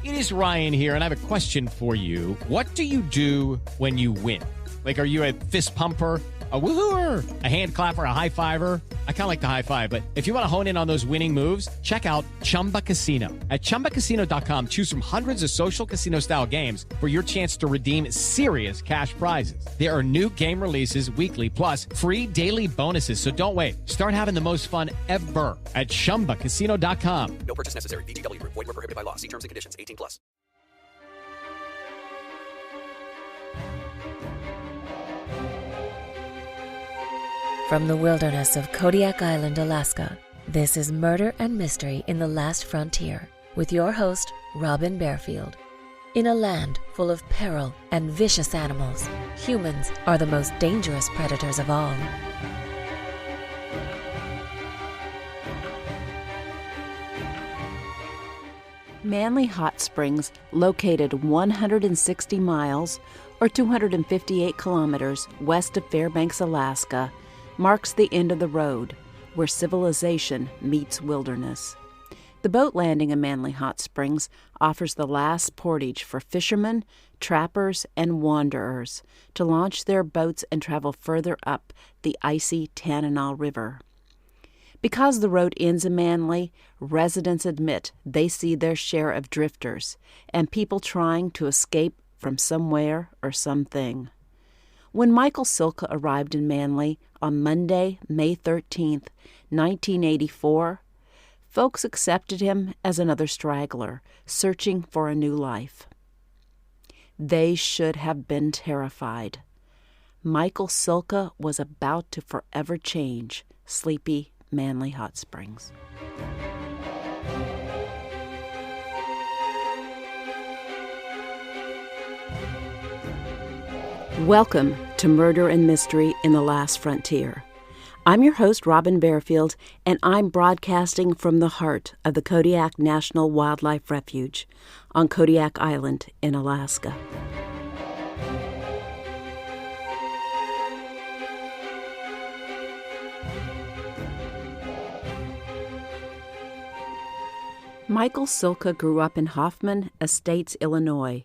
It is Ryan here, and I have a question for you. What do you do when you win? Like, are you a fist pumper, a woohooer, a hand clapper, a high fiver? I kind of like the high five, but if you want to hone in on those winning moves, check out Chumba Casino. At ChumbaCasino.com, choose from hundreds of social casino-style games for your chance to redeem serious cash prizes. There are new game releases weekly, plus free daily bonuses. So don't wait. Start having the most fun ever at ChumbaCasino.com. No purchase necessary. VGW. Void where prohibited by law. See terms and conditions. 18+. From the wilderness of Kodiak Island, Alaska, this is Murder and Mystery in the Last Frontier with your host, Robin Barefield. In a land full of peril and vicious animals, humans are the most dangerous predators of all. Manley Hot Springs, located 160 miles or 258 kilometers west of Fairbanks, Alaska, marks the end of the road where civilization meets wilderness. The boat landing in Manley Hot Springs offers the last portage for fishermen, trappers, and wanderers to launch their boats and travel further up the icy Tanana River. Because the road ends in Manley, residents admit they see their share of drifters and people trying to escape from somewhere or something. When Michael Silka arrived in Manley on Monday, May 13, 1984, folks accepted him as another straggler, searching for a new life. They should have been terrified. Michael Silka was about to forever change sleepy Manley Hot Springs. Welcome to Murder and Mystery in the Last Frontier. I'm your host, Robin Barefield, and I'm broadcasting from the heart of the Kodiak National Wildlife Refuge on Kodiak Island in Alaska. Michael Silka grew up in Hoffman Estates, Illinois,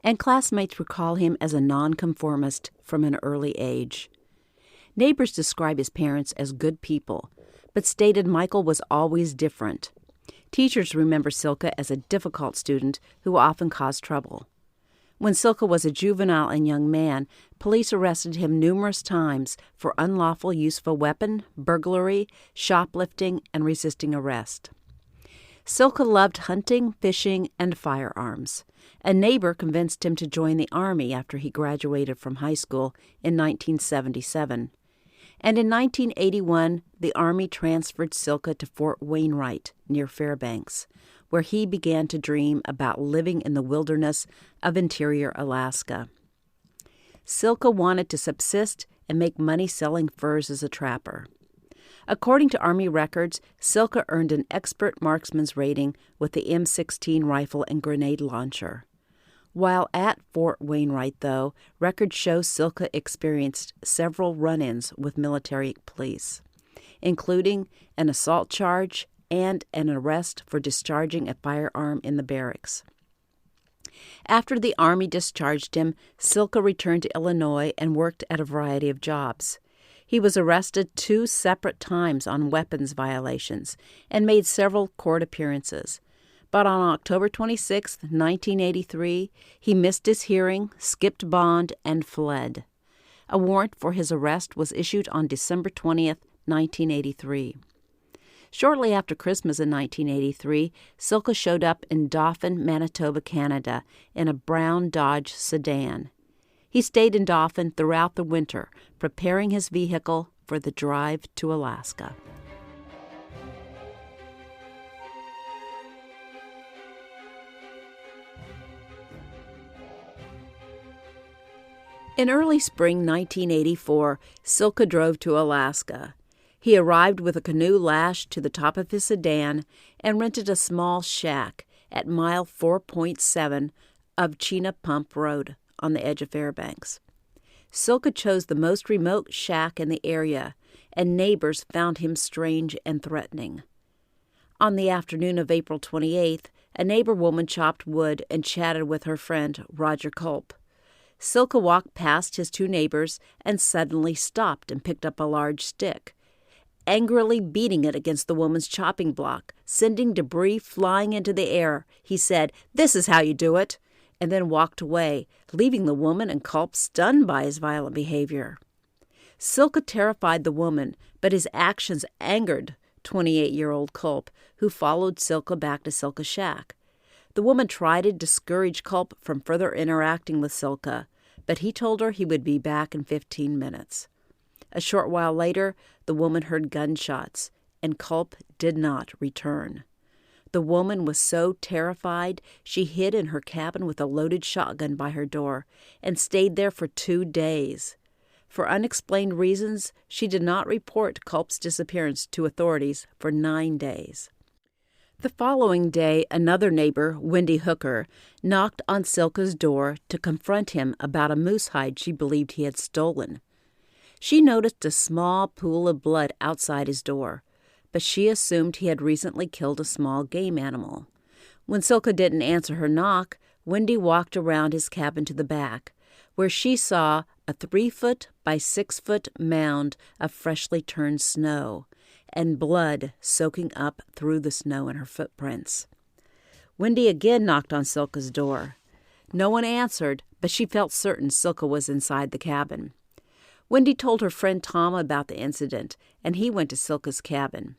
and classmates recall him as a nonconformist from an early age. Neighbors describe his parents as good people, but stated Michael was always different. Teachers remember Silka as a difficult student who often caused trouble. When Silka was a juvenile and young man, police arrested him numerous times for unlawful use of a weapon, burglary, shoplifting, and resisting arrest. Silka loved hunting, fishing, and firearms. A neighbor convinced him to join the Army after he graduated from high school in 1977. And in 1981, the Army transferred Silka to Fort Wainwright near Fairbanks, where he began to dream about living in the wilderness of interior Alaska. Silka wanted to subsist and make money selling furs as a trapper. According to Army records, Silka earned an expert marksman's rating with the M16 rifle and grenade launcher. While at Fort Wainwright, though, records show Silka experienced several run-ins with military police, including an assault charge and an arrest for discharging a firearm in the barracks. After the Army discharged him, Silka returned to Illinois and worked at a variety of jobs. He was arrested 2 separate times on weapons violations and made several court appearances. But on October 26, 1983, he missed his hearing, skipped bond, and fled. A warrant for his arrest was issued on December 20, 1983. Shortly after Christmas in 1983, Silka showed up in Dauphin, Manitoba, Canada, in a brown Dodge sedan. He stayed in Dauphin throughout the winter, preparing his vehicle for the drive to Alaska. In early spring 1984, Silka drove to Alaska. He arrived with a canoe lashed to the top of his sedan and rented a small shack at mile 4.7 of Chena Pump Road on the edge of Fairbanks. Silka chose the most remote shack in the area, and neighbors found him strange and threatening. On the afternoon of April 28th, a neighbor woman chopped wood and chatted with her friend, Roger Culp. Silka walked past his two neighbors and suddenly stopped and picked up a large stick, angrily beating it against the woman's chopping block, sending debris flying into the air. He said, "This is how you do it," and then walked away, leaving the woman and Culp stunned by his violent behavior. Silka terrified the woman, but his actions angered 28-year-old Culp, who followed Silka back to Silka's shack. The woman tried to discourage Culp from further interacting with Silka, but he told her he would be back in 15 minutes. A short while later, the woman heard gunshots, and Culp did not return. The woman was so terrified she hid in her cabin with a loaded shotgun by her door and stayed there for 2 days. For unexplained reasons, she did not report Culp's disappearance to authorities for 9 days. The following day, another neighbor, Wendy Hooker, knocked on Silka's door to confront him about a moose hide she believed he had stolen. She noticed a small pool of blood outside his door, but she assumed he had recently killed a small game animal. When Silka didn't answer her knock, Wendy walked around his cabin to the back, where she saw a 3-foot by 6-foot mound of freshly turned snow, and blood soaking up through the snow in her footprints. Wendy again knocked on Silka's door. No one answered, but she felt certain Silka was inside the cabin. Wendy told her friend Tom about the incident, and he went to Silka's cabin.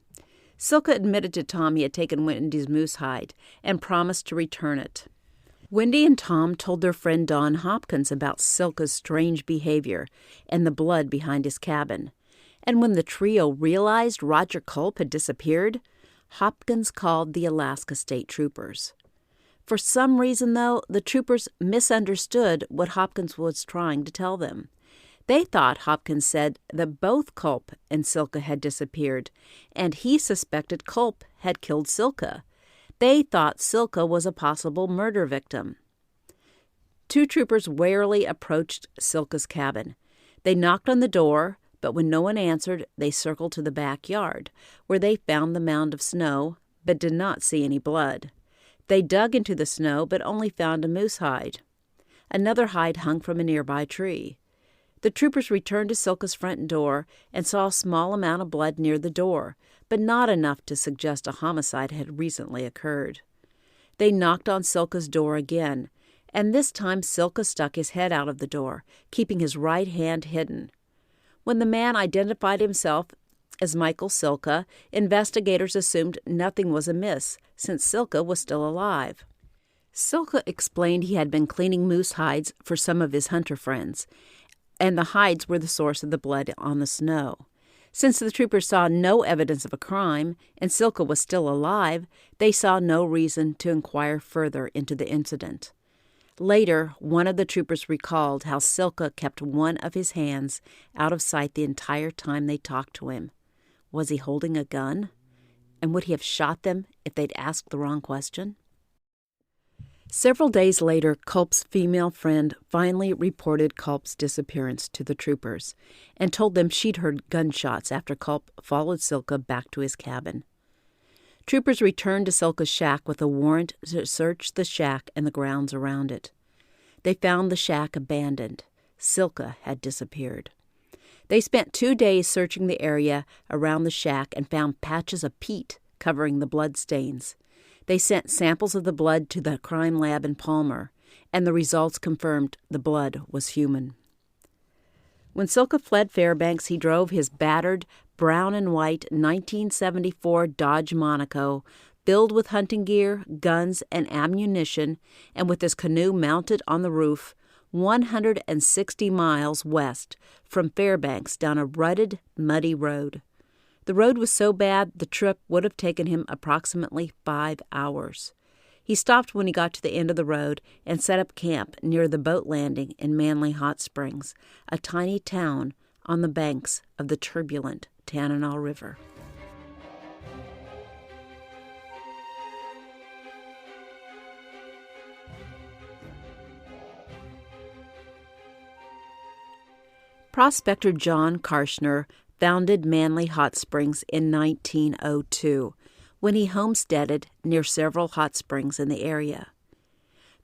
Silka admitted to Tom he had taken Wendy's moose hide and promised to return it. Wendy and Tom told their friend Don Hopkins about Silka's strange behavior and the blood behind his cabin. And when the trio realized Roger Culp had disappeared, Hopkins called the Alaska State Troopers. For some reason, though, the troopers misunderstood what Hopkins was trying to tell them. They thought Hopkins said that both Culp and Silka had disappeared, and he suspected Culp had killed Silka. They thought Silka was a possible murder victim. 2 troopers warily approached Silka's cabin. They knocked on the door, but when no one answered, they circled to the backyard, where they found the mound of snow, but did not see any blood. They dug into the snow, but only found a moose hide. Another hide hung from a nearby tree. The troopers returned to Silka's front door and saw a small amount of blood near the door, but not enough to suggest a homicide had recently occurred. They knocked on Silka's door again, and this time Silka stuck his head out of the door, keeping his right hand hidden. When the man identified himself as Michael Silka, investigators assumed nothing was amiss, since Silka was still alive. Silka explained he had been cleaning moose hides for some of his hunter friends, and the hides were the source of the blood on the snow. Since the troopers saw no evidence of a crime and Silka was still alive, they saw no reason to inquire further into the incident. Later, one of the troopers recalled how Silka kept one of his hands out of sight the entire time they talked to him. Was he holding a gun? And would he have shot them if they'd asked the wrong question? Several days later, Culp's female friend finally reported Culp's disappearance to the troopers and told them she'd heard gunshots after Culp followed Silka back to his cabin. Troopers returned to Silka's shack with a warrant to search the shack and the grounds around it. They found the shack abandoned. Silka had disappeared. They spent 2 days searching the area around the shack and found patches of peat covering the blood stains. They sent samples of the blood to the crime lab in Palmer, and the results confirmed the blood was human. When Silka fled Fairbanks, he drove his battered, brown and white 1974 Dodge Monaco, filled with hunting gear, guns, and ammunition, and with his canoe mounted on the roof, 160 miles west from Fairbanks down a rutted, muddy road. The road was so bad the trip would have taken him approximately 5 hours. He stopped when he got to the end of the road and set up camp near the boat landing in Manley Hot Springs, a tiny town on the banks of the turbulent Tanana River. Prospector John Karshner founded Manley Hot Springs in 1902, when he homesteaded near several hot springs in the area.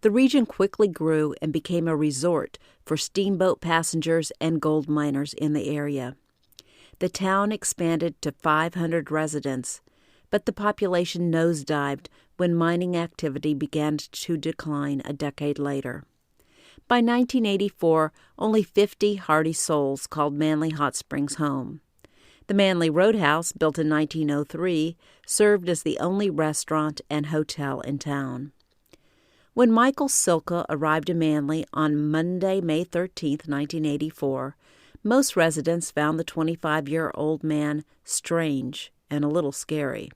The region quickly grew and became a resort for steamboat passengers and gold miners in the area. The town expanded to 500 residents, but the population nosedived when mining activity began to decline a decade later. By 1984, only 50 hardy souls called Manley Hot Springs home. The Manley Roadhouse, built in 1903, served as the only restaurant and hotel in town. When Michael Silka arrived in Manley on Monday, May 13, 1984, most residents found the 25-year-old man strange and a little scary.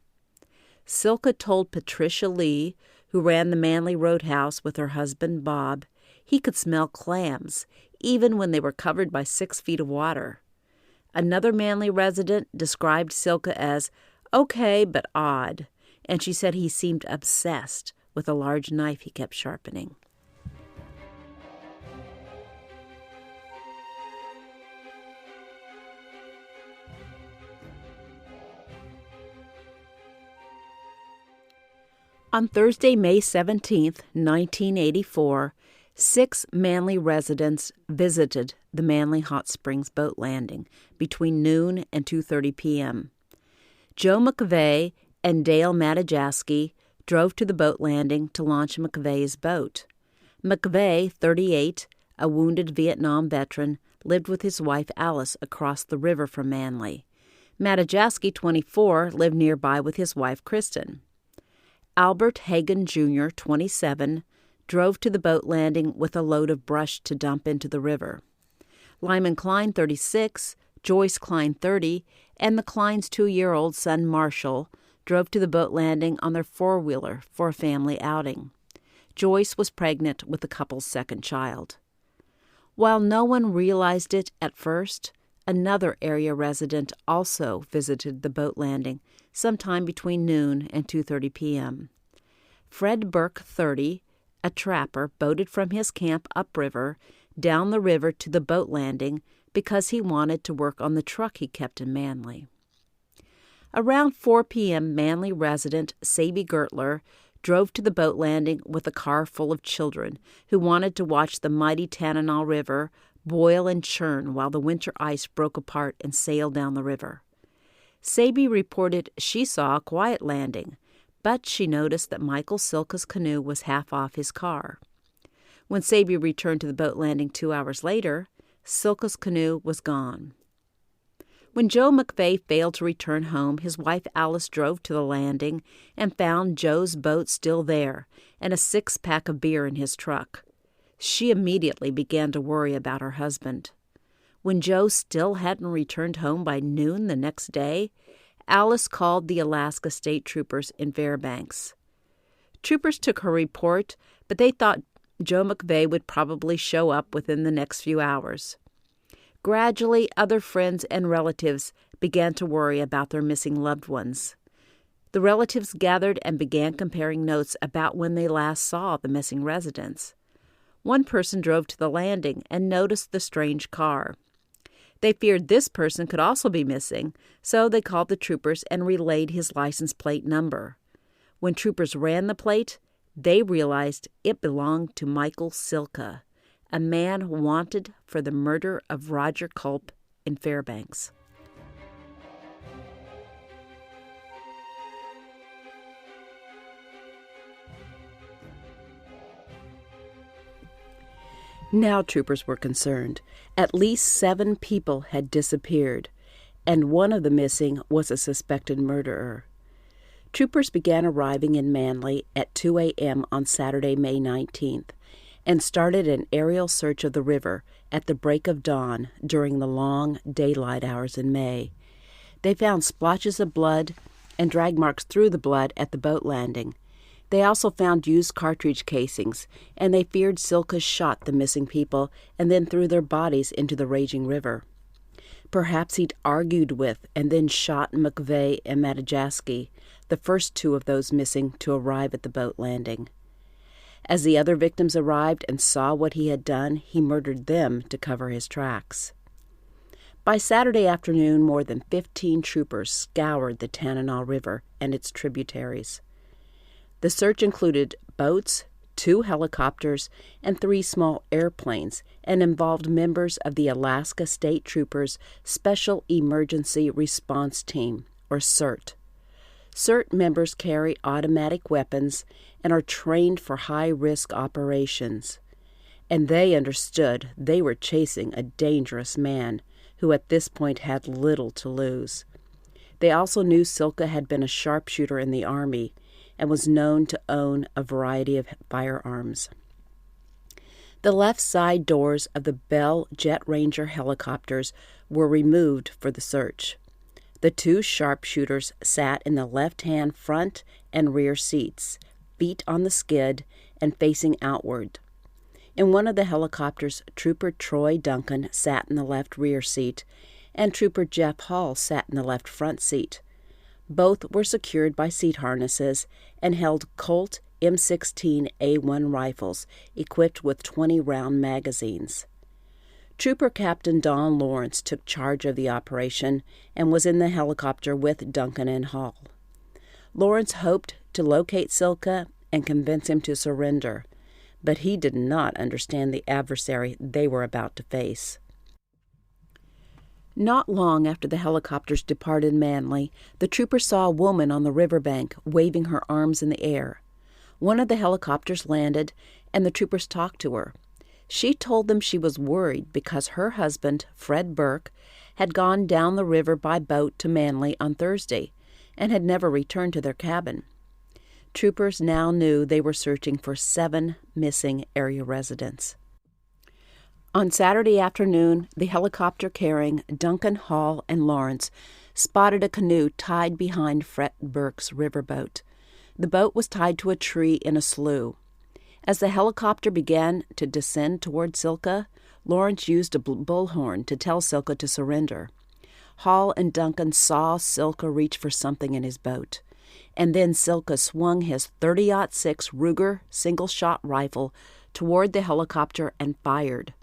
Silka told Patricia Lee, who ran the Manley Roadhouse with her husband Bob, he could smell clams, even when they were covered by 6 feet of water. Another Manley resident described Silka as okay but odd, and she said he seemed obsessed with a large knife he kept sharpening. On Thursday, May 17, 1984, 6 Manley residents visited the Manley Hot Springs boat landing between noon and 2:30 p.m. Joe McVeigh and Dale Matajaski drove to the boat landing to launch McVeigh's boat. McVeigh, 38, a wounded Vietnam veteran, lived with his wife Alice across the river from Manley. Matajaski, 24, lived nearby with his wife Kristen. Albert Hagan Jr., 27, drove to the boat landing with a load of brush to dump into the river. Lyman Klein, 36, Joyce Klein, 30, and the Klein's 2-year-old son Marshall drove to the boat landing on their four-wheeler for a family outing. Joyce was pregnant with the couple's second child. While no one realized it at first, another area resident also visited the boat landing sometime between noon and 2:30 p.m. Fred Burke, 30, a trapper, boated from his camp upriver down the river to the boat landing because he wanted to work on the truck he kept in Manley. Around 4 p.m., Manley resident Saby Gertler drove to the boat landing with a car full of children who wanted to watch the mighty Tanana River boil and churn while the winter ice broke apart and sailed down the river. Saby reported she saw a quiet landing, but she noticed that Michael Silka's canoe was half off his car. When Saby returned to the boat landing 2 hours later, Silka's canoe was gone. When Joe McVeigh failed to return home, his wife Alice drove to the landing and found Joe's boat still there and a 6-pack of beer in his truck. She immediately began to worry about her husband. When Joe still hadn't returned home by noon the next day, Alice called the Alaska State Troopers in Fairbanks. Troopers took her report, but they thought Joe McVeigh would probably show up within the next few hours. Gradually, other friends and relatives began to worry about their missing loved ones. The relatives gathered and began comparing notes about when they last saw the missing residents. One person drove to the landing and noticed the strange car. They feared this person could also be missing, so they called the troopers and relayed his license plate number. When troopers ran the plate, they realized it belonged to Michael Silka, a man wanted for the murder of Roger Culp in Fairbanks. Now troopers were concerned. At least 7 people had disappeared, and one of the missing was a suspected murderer. Troopers began arriving in Manley at 2 a.m. on Saturday, May 19th, and started an aerial search of the river at the break of dawn during the long daylight hours in May. They found splotches of blood and drag marks through the blood at the boat landing. They also found used cartridge casings, and they feared Silka shot the missing people and then threw their bodies into the raging river. Perhaps he'd argued with and then shot McVeigh and Matajaski, the first 2 of those missing to arrive at the boat landing. As the other victims arrived and saw what he had done, he murdered them to cover his tracks. By Saturday afternoon, more than 15 troopers scoured the Tanana River and its tributaries. The search included boats, 2 helicopters, and 3 small airplanes, and involved members of the Alaska State Troopers Special Emergency Response Team, or CERT. CERT members carry automatic weapons and are trained for high-risk operations. And they understood they were chasing a dangerous man who at this point had little to lose. They also knew Silka had been a sharpshooter in the Army and was known to own a variety of firearms. The left side doors of the Bell Jet Ranger helicopters were removed for the search. The 2 sharpshooters sat in the left-hand front and rear seats, feet on the skid and facing outward. In one of the helicopters, Trooper Troy Duncan sat in the left rear seat, and Trooper Jeff Hall sat in the left front seat. Both were secured by seat harnesses and held Colt M16A1 rifles equipped with 20-round magazines. Trooper Captain Don Lawrence took charge of the operation and was in the helicopter with Duncan and Hall. Lawrence hoped to locate Silka and convince him to surrender, but he did not understand the adversary they were about to face. Not long after the helicopters departed Manley, the trooper saw a woman on the riverbank waving her arms in the air. One of the helicopters landed, and the troopers talked to her. She told them she was worried because her husband, Fred Burke, had gone down the river by boat to Manley on Thursday and had never returned to their cabin. Troopers now knew they were searching for 7 missing area residents. On Saturday afternoon, the helicopter carrying Duncan, Hall, and Lawrence spotted a canoe tied behind Fred Burke's riverboat. The boat was tied to a tree in a slough. As the helicopter began to descend toward Silka, Lawrence used a bullhorn to tell Silka to surrender. Hall and Duncan saw Silka reach for something in his boat, and then Silka swung his .30-06 Ruger single-shot rifle toward the helicopter and fired.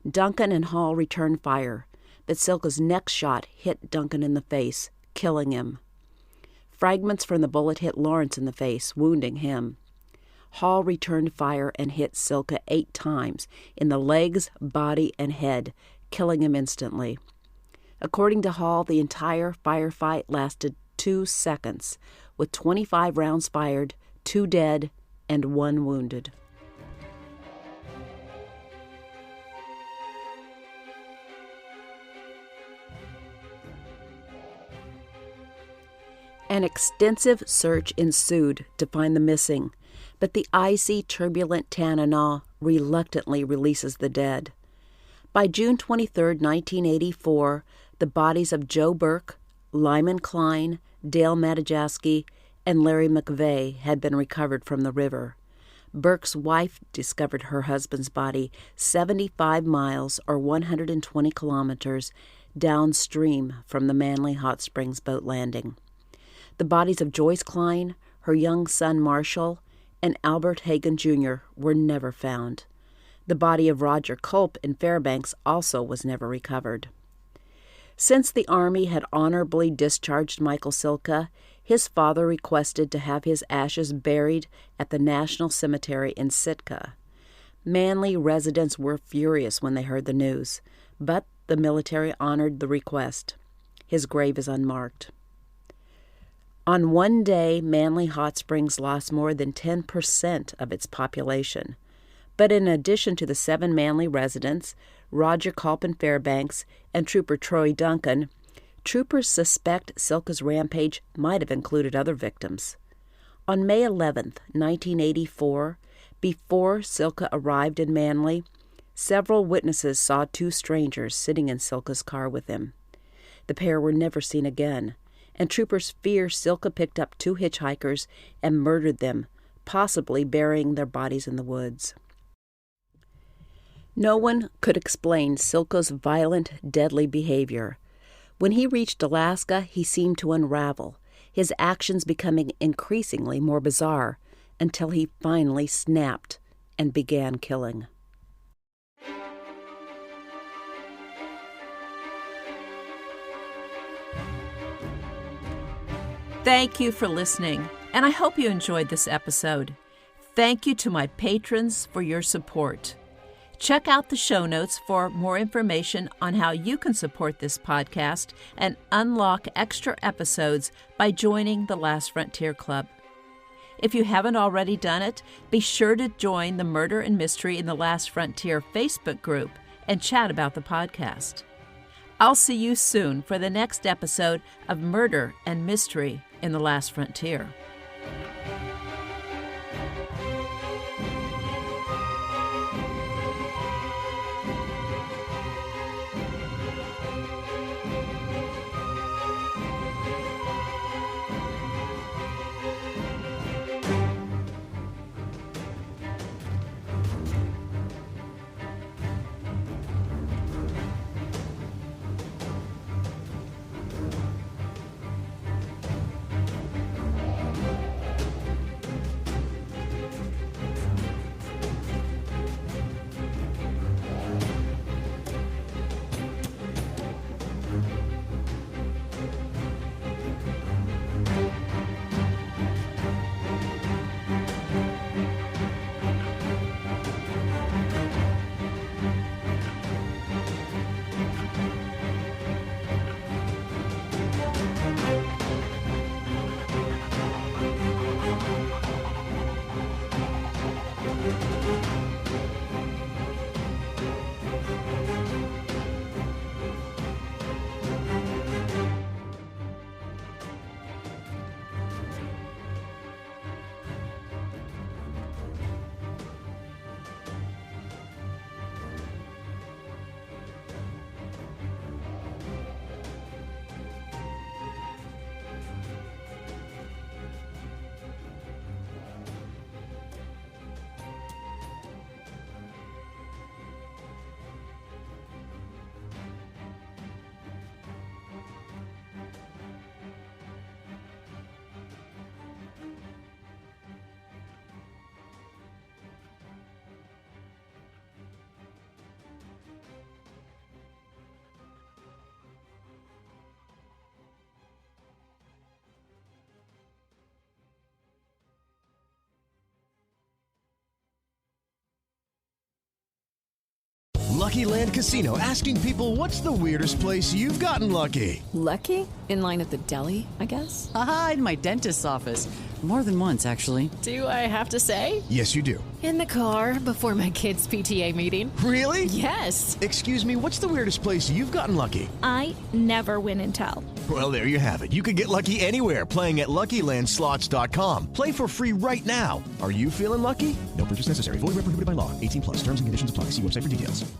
Duncan and Hall returned fire, but Silka's next shot hit Duncan in the face, killing him. Fragments from the bullet hit Lawrence in the face, wounding him. Hall returned fire and hit Silka 8 times in the legs, body, and head, killing him instantly. According to Hall, the entire firefight lasted 2 seconds, with 25 rounds fired, 2 dead, and 1 wounded. An extensive search ensued to find the missing, but the icy, turbulent Tanana reluctantly releases the dead. By June 23, 1984, the bodies of Joe Burke, Lyman Klein, Dale Matajaski, and Larry McVeigh had been recovered from the river. Burke's wife discovered her husband's body 75 miles or 120 kilometers downstream from the Manley Hot Springs boat landing. The bodies of Joyce Klein, her young son Marshall, and Albert Hagan Jr. were never found. The body of Roger Culp in Fairbanks also was never recovered. Since the Army had honorably discharged Michael Silka, his father requested to have his ashes buried at the National Cemetery in Sitka. Manley residents were furious when they heard the news, but the military honored the request. His grave is unmarked. On one day, Manley Hot Springs lost more than 10% of its population. But in addition to the 7 Manley residents, Roger Culp in Fairbanks, and Trooper Troy Duncan, troopers suspect Silka's rampage might have included other victims. On May 11, 1984, before Silka arrived in Manley, several witnesses saw 2 strangers sitting in Silka's car with him. The pair were never seen again, and troopers fear Silka picked up 2 hitchhikers and murdered them, possibly burying their bodies in the woods. No one could explain Silka's violent, deadly behavior. When he reached Alaska, he seemed to unravel, his actions becoming increasingly more bizarre, until he finally snapped and began killing. Thank you for listening, and I hope you enjoyed this episode. Thank you to my patrons for your support. Check out the show notes for more information on how you can support this podcast and unlock extra episodes by joining the Last Frontier Club. If you haven't already done it, be sure to join the Murder and Mystery in the Last Frontier Facebook group and chat about the podcast. I'll see you soon for the next episode of Murder and Mystery in the Last Frontier. Lucky Land Casino, asking people, what's the weirdest place you've gotten lucky? Lucky? In line at the deli, I guess? Aha, in my dentist's office. More than once, actually. Do I have to say? Yes, you do. In the car before my kids' PTA meeting. Really? Yes. Excuse me, what's the weirdest place you've gotten lucky? I never win and tell. Well, there you have it. You can get lucky anywhere, playing at LuckyLandSlots.com. Play for free right now. Are you feeling lucky? No purchase necessary. Void where prohibited by law. 18+. Terms and conditions apply. See website for details.